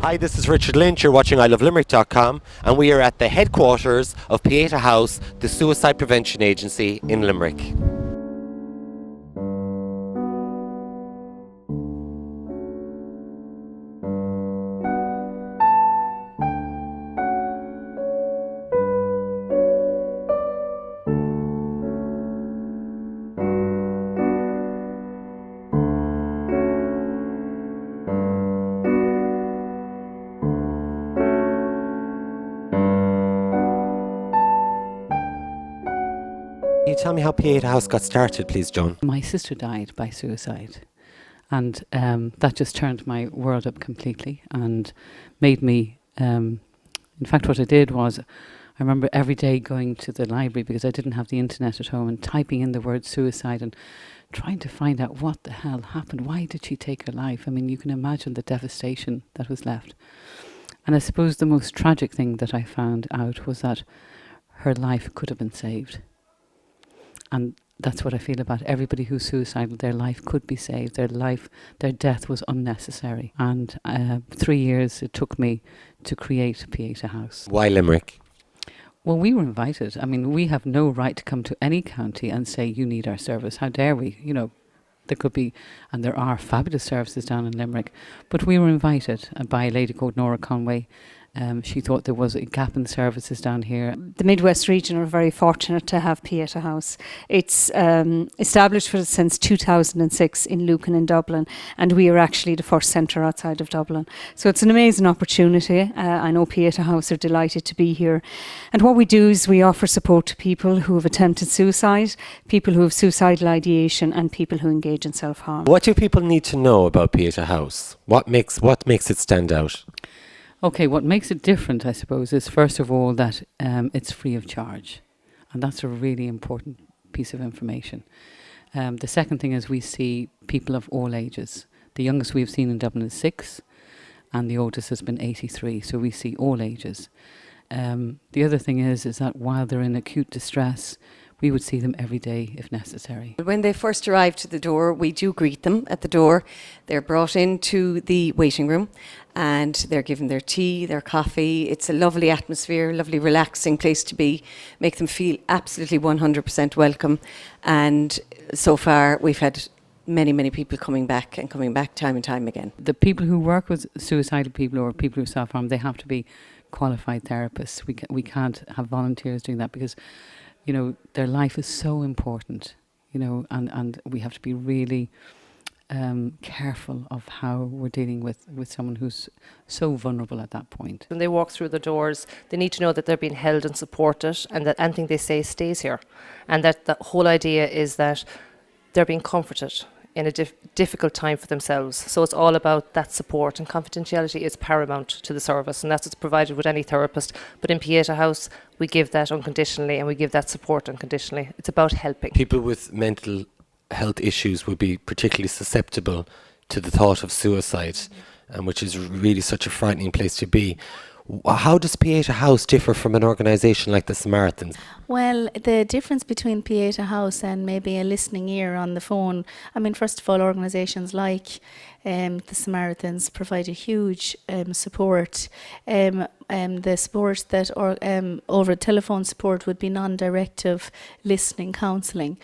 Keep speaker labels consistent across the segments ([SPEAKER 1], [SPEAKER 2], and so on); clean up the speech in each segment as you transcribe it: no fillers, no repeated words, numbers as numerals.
[SPEAKER 1] Hi, this is Richard Lynch. You're watching ilovelimerick.com, and we are at the headquarters of Pieta House, the suicide prevention agency in Limerick. Can you tell me how Pieta House got started, please, Joan?
[SPEAKER 2] My sister died by suicide, and that just turned my world up completely and made me, in fact what I did was, I remember every day going to the library because I didn't have the internet at home and typing in the word suicide and trying to find out what the hell happened. Why did she take her life? I mean, you can imagine the devastation that was left. And I suppose the most tragic thing that I found out was that her life could have been saved. And that's what I feel about everybody who's suicidal. Their life could be saved. Their death was unnecessary. And 3 years it took me to create Pieta House.
[SPEAKER 1] Why Limerick?
[SPEAKER 2] Well, we were invited. I mean, we have no right to come to any county and say, you need our service. How dare we? You know, there could be, and there are fabulous services down in Limerick. But we were invited by a lady called Nora Conway. She thought there was a gap in services down here.
[SPEAKER 3] The Mid-West region are very fortunate to have Pieta House. It's established since 2006 in Lucan in Dublin, and we are actually the first centre outside of Dublin. So it's an amazing opportunity. I know Pieta House are delighted to be here. And what we do is we offer support to people who have attempted suicide, people who have suicidal ideation, and people who engage in self-harm.
[SPEAKER 1] What do people need to know about Pieta House? What makes it stand out?
[SPEAKER 2] Okay, what makes it different, I suppose, is first of all that it's free of charge. And that's a really important piece of information. The second thing is we see people of all ages. The youngest we've seen in Dublin is 6, and the oldest has been 83, so we see all ages. The other thing is that while they're in acute distress, we would see them every day if necessary.
[SPEAKER 4] When they first arrive to the door, we do greet them at the door. They're brought into the waiting room and they're given their tea, their coffee. It's a lovely atmosphere, lovely relaxing place to be, make them feel absolutely 100% welcome. And so far we've had many people coming back time and time again.
[SPEAKER 2] The people who work with suicidal people or people who self-harm, they have to be qualified therapists. We can't have volunteers doing that because, you know, their life is so important, you know, and we have to be really careful of how we're dealing with someone who's so vulnerable at that point.
[SPEAKER 5] When they walk through the doors, they need to know that they're being held and supported and that anything they say stays here. And that the whole idea is that they're being comforted in a difficult time for themselves. So it's all about that support, and confidentiality is paramount to the service, and that's what's provided with any therapist. But in Pieta House, we give that unconditionally and we give that support unconditionally. It's about helping.
[SPEAKER 1] People with mental health issues would be particularly susceptible to the thought of suicide, which is really such a frightening place to be. How does Pieta House differ from an organisation like the Samaritans?
[SPEAKER 6] Well, the difference between Pieta House and maybe a listening ear on the phone, I mean, first of all, organisations like the Samaritans provide a huge support. The support that over telephone support would be non-directive listening counselling.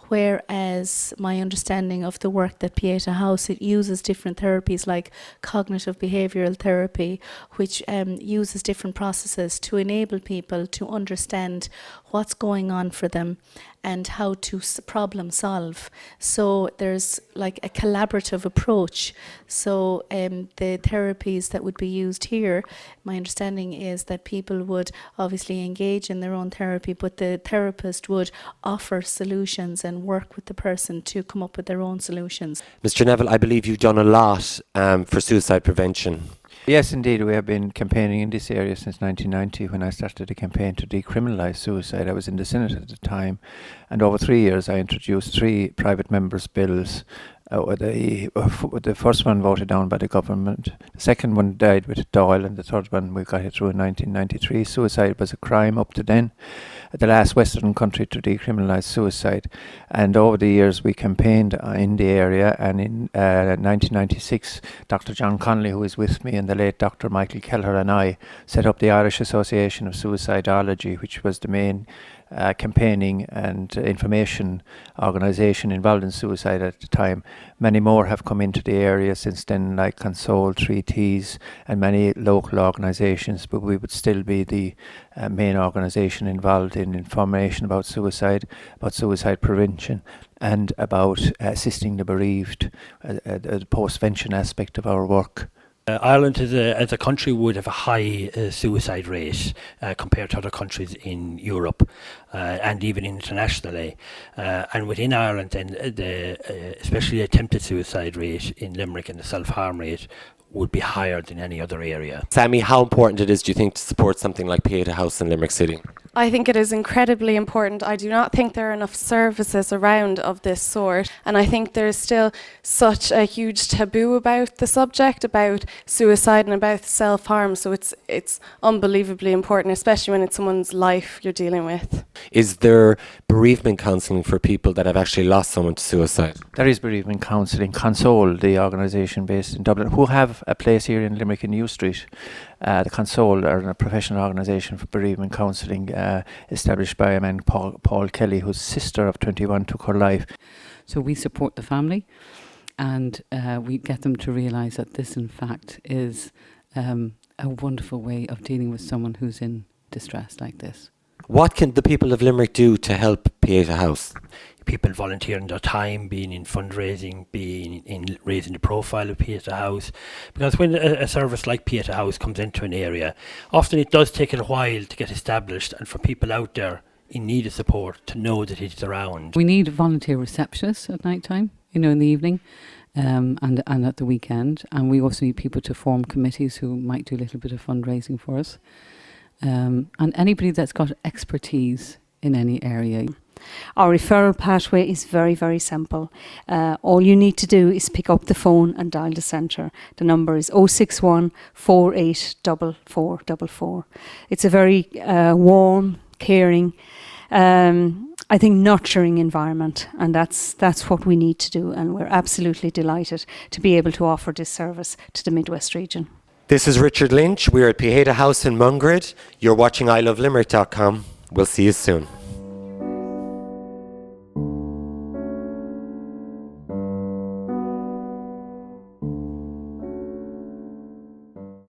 [SPEAKER 6] Whereas my understanding of the work that Pieta House, it uses different therapies like cognitive behavioural therapy, which uses different processes to enable people to understand what's going on for them and how to problem solve. So there's like a collaborative approach. So the therapies that would be used here, my understanding is that people would obviously engage in their own therapy, but the therapist would offer solutions and work with the person to come up with their own solutions.
[SPEAKER 1] Mr. Neville, I believe you've done a lot for suicide prevention.
[SPEAKER 7] Yes, indeed. We have been campaigning in this area since 1990 when I started a campaign to decriminalise suicide. I was in the Senate at the time, and over 3 years I introduced 3 private members' bills The first one voted down by the government. The second one died with Dáil, and the third one we got it through in 1993. Suicide was a crime up to then, the last Western country to decriminalise suicide. And over the years we campaigned in the area, and in 1996 Dr. John Connolly, who is with me, and the late Dr. Michael Kelleher and I set up the Irish Association of Suicidology, which was the main campaigning and information organisation involved in suicide at the time. Many more have come into the area since then, like Console, 3Ts, and many local organisations, but we would still be the main organisation involved in information about suicide prevention, and about assisting the bereaved, the post-vention aspect of our work.
[SPEAKER 8] Ireland as a country would have a high suicide rate compared to other countries in Europe and even internationally. And within Ireland, then especially the attempted suicide rate in Limerick and the self-harm rate would be higher than any other area.
[SPEAKER 1] Sammy, how important it is, do you think, to support something like Pieta House in Limerick City?
[SPEAKER 9] I think it is incredibly important. I do not think there are enough services around of this sort, and I think there's still such a huge taboo about the subject, about suicide and about self-harm, so it's unbelievably important, especially when it's someone's life you're dealing with.
[SPEAKER 1] Is there bereavement counselling for people that have actually lost someone to suicide?
[SPEAKER 7] There is bereavement counselling. Console, the organisation based in Dublin, who have a place here in Limerick in New Street. The Console are a professional organisation for bereavement counselling, established by a man, Paul Kelly, whose sister of 21 took her life.
[SPEAKER 2] So we support the family, and we get them to realise that this, in fact, is a wonderful way of dealing with someone who's in distress like this.
[SPEAKER 1] What can the people of Limerick do to help Pieta House?
[SPEAKER 8] People volunteering their time, being in fundraising, being in raising the profile of Pieta House. Because when a service like Pieta House comes into an area, often it does take a while to get established, and for people out there in need of support to know that it's around.
[SPEAKER 2] We need volunteer receptionists at night time, in the evening, and at the weekend. And we also need people to form committees who might do a little bit of fundraising for us. And anybody that's got expertise in any area.
[SPEAKER 3] Our referral pathway is very, very simple. All you need to do is pick up the phone and dial the centre. The number is 061 484444. It's a very warm, caring, I think nurturing environment, and that's what we need to do, and we're absolutely delighted to be able to offer this service to the Mid-West region.
[SPEAKER 1] This is Richard Lynch. We're at Pieta House in Mungrid. You're watching ilovelimerick.com. We'll see you soon.